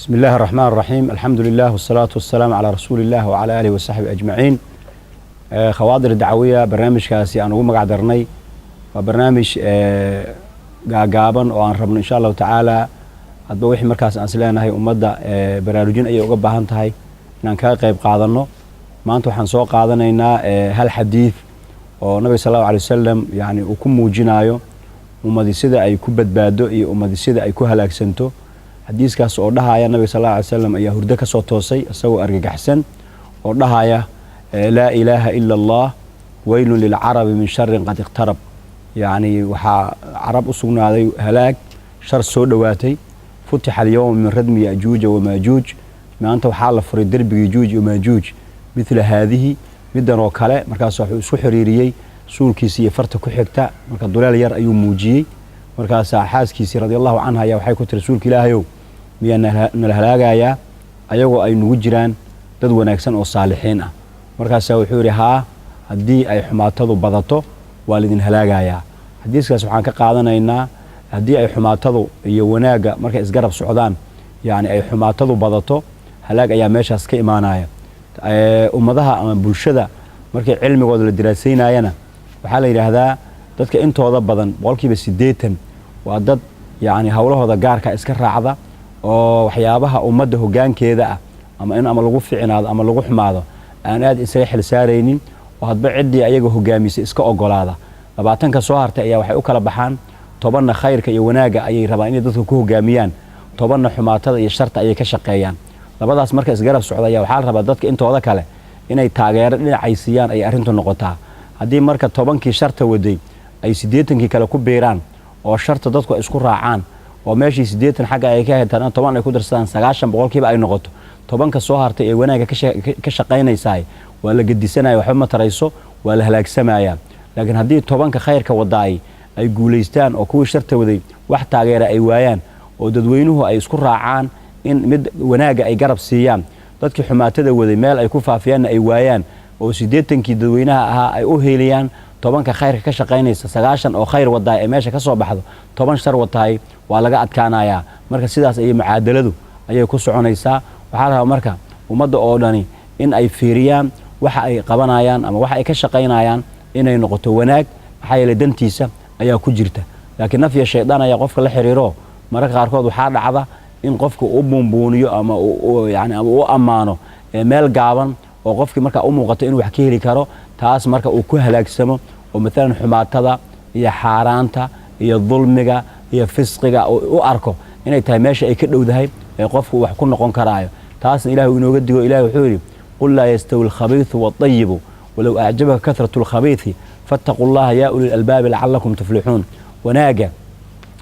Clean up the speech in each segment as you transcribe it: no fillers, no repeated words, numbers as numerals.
بسم الله الرحمن الرحيم. الحمد لله والصلاة والسلام على رسول الله وعلى آله وصحبه أجمعين. خوادر الدعوية برنامج كاسي أنا وما قدرني وبرنامج قابن وأن ربنا إن شاء الله تعالى أتبوح مركز أنسلنا هي أمضى برارجين أي أوجب هاي نانكا قيب قاضنا ما أنتوا حنسوق قاضنا إن هالحديث والنبي صلى الله عليه وسلم يعني وكم موجنايو ومدي سيدا أي كوبد بادو ومدي سيدا أي كوها لاكسنتو حديث كاس أردها النبي صلى الله عليه وسلم أيه هردك صوتوسي أسوأ أرجع حسن أردها لا إله إلا الله ويل للعرب من شر قد اقترب يعني وحا عرب أصولنا هذا هلاك شر سودواتي فتح اليوم من ردم يأجوج وماجوج ما أنت وحال فريد درب يجوج وماجوج مثل هذه بدنا وكلاء مركز سحريري سول كيسي فرت كحكتا مركز دولار ير أيوم موجي مركز حاس كيسي رضي الله عنها يا وحي كنت رسول كلاهيو ميان الهلاجايا أيوة أي نوجران تدو نكسن أو صالحين مركز سوحوري ها هدي أي حماتضو بضتو والدين هلاجايا حديث سبحانك قاعدنا إن هدي أي حماتضو يوناجا مركز قرب سعودان يعني أي حماتضو بضتو هلاج أيام ماشى سك إيمانايا أمضها بولشدة مركز علمي قدر الدراسين أينا وحاله إلى هذا dadka intooda badan boqolkiiba 80 waa dad yaani hawlahooda gaarka iska raacda oo waxyaabaha ummadda hoggaankeeda ah ama lagu ficinaado ama lagu xumaado aan aad isaga xil saareynin oo hadba cidii ayaga hogaamisay iska ogolaada 20 ka soo hartay ayaa waxay u kala baxaan 10 khayrka iyo wanaaga ayay rabaan inay dadku ku hogaamiyaan 10 xumaatada iyo sharta ayay ka shaqeeyaan labadaas marka isgarab socdaya waxa la rabaa dadka intooda kale inay taageero dhinacaysiiyaan ay arintu noqotaa hadii marka 10kii sharta waday ay 80kii kale ku beeraan oo sharta dadku isku raacaan oo meeshii 80 xagga ay ka helaan 10 ay ku darsadaan 90% ay noqoto 10 ka soo hartay ee wanaaga ka shaqeynaysaa waa la gedisanay waxa ma tarayso waa la halaagsamaya laakiin hadii 10 ka khayrka wadaay ay guuleystaan oo kuwa sharta waday wax taageero ay waayaan oo dadweynuhu ay isku raacaan in mid wanaaga ay garab siiyaan dadkii xumaatada waday meel ay ku faafiyaan ay waayaan oo 80kii dadweynaha ahaa ay u heeliyaan 10 ka khayrka ka shaqeynaysa 90 oo khayr wadaay ay meesha ka soo baxdo 10 shar wadaay waa laga adkaanaya marka sidaas ay mucaadaladu ayay ku soconaysaa waxa la rabaa marka ummadda oo dhani in ay fiiriyaan waxa ay qabanayaan ama waxa ay ka shaqeynayaan inay noqoto wanaag waxa ay dantiisa ayaa ku jirta laakiin nafya shaydaan ayaa qofka la xiriiro marka qaarkood waxa dhacda in qofku uu buunbuuniyo ama uu amaano meel gaaban oo qofkii marka u muuqato inuu wax ka heli karo taas marka uu ku halaagsamo oo midaan xumaatada iyo xaaraanta iyo dulmiga iyo fisqiga u arko inay tahay meesha ay ka dhowdahay ee qofku wax ku noqon karaayo taas ilaahay inooga digo ilaahay wuxuu yiri qul la yastawi al-khabith wat-tayyib walaw a'jabaka kathratu al-khabith fattaqullaha ya ulil albab la'allakum tuflihun wanaaga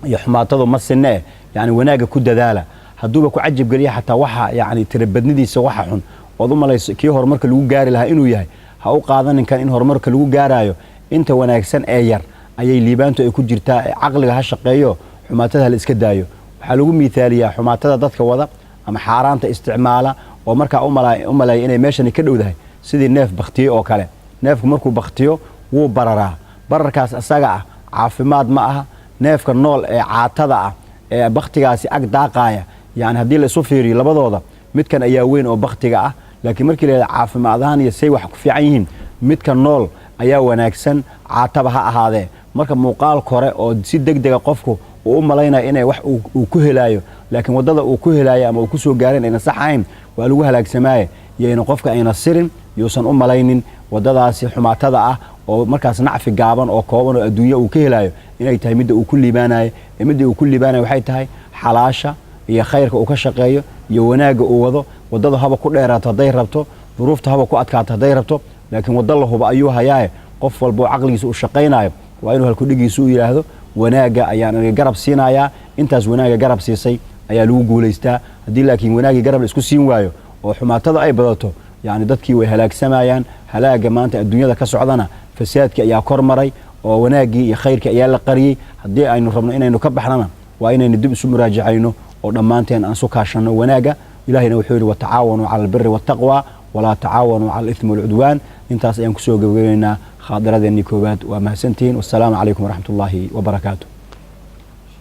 iyo xumaatadu ma sinne yani wanaaga ku dadaala haduuba ku cajib galiya xataa waxa yani tirabadnidiisa waxa xun wadu malayso kii horumarka lagu gaari lahaa inuu yahay ha u qaadanin kan in horumarka lagu gaarayo inta wanaagsan ee yar ayay liibaantu ay ku jirtaa aqliga ha shaqeeyo xumaatada la iska daayo waxa lagu miisaaliyaa xumaatada dadka wada ama xaaraanta isticmaala oo marka u malay inay meeshan ka dhowdahay sidii neef baqtiyo oo kale neefku markuu baqtiyo wuu bararaa bararkaas asaga ah caafimaad ma aha neefka nool ee caatada ah ee baqtigaasi ag daaqaya yani hadii la isu fiiriyo labadooda midkan ayaa weyn oo baqtiga ah laakiin markii la caafimaadaan iyo say wax ku fiican yihiin midka nool ayaa wanaagsan caataba ha ahaadee marka muuqaal kore oo si degdeg qofku uu malaynaa inay wax uu ku helaayo laakiin wadada uu ku helaayo ama uu ku soo gaarin ayna sax ahayn waa lagu halaagsamaaye yeena qofka ayna sirin yuusan u malaynin wadadaasi xumaatada ah oo markaas nacfi gaaban oo kooban oo adduunyo uu ka helaayo inay tahay mid uu ku liibaanayo mid uu ku liibaanayo waxay tahay xalaasha iyo khayrka uu ka shaqeeyo iyo wanaaga uu wado wadada haba ku dheeraato haday rabto duruufta haba ku adkaato haday rabto laakiin wada la huba ayuu hayaaye qof walba aqligiisa uu shaqeynayo waa inuu halku dhigiisu u yiraahdo wanaaga ayaan garab siinayaa intaas wanaaga garab siisay ayaa lagu guuleystaa hadii laakiin wanaagi garab isku siin waayo oo xumaatada ay badato yani dadkii way halaagsamayaan halaaga maanta adduunyada ka socdana fasaadka ayaa kormaray oo wanaagii iyo khayrka ayaa la qariyay hadii aynu rabno inaynu ka baxnana waa inaynu dib isu muraajacayno oo dhamaanteen aan soo kaashano wanaaga ilaahayna wuxuu yiri watacaawanu 'ala al-birri wat-taqwa wala tacaawanu 'ala al-ithmi wal-'udwan intaas ayaan ku soo gabagabeynaa khadaradeennii koobaad waa mahadsantiin wasalaamu calaykum waraxmatullaahi wabarakaatuh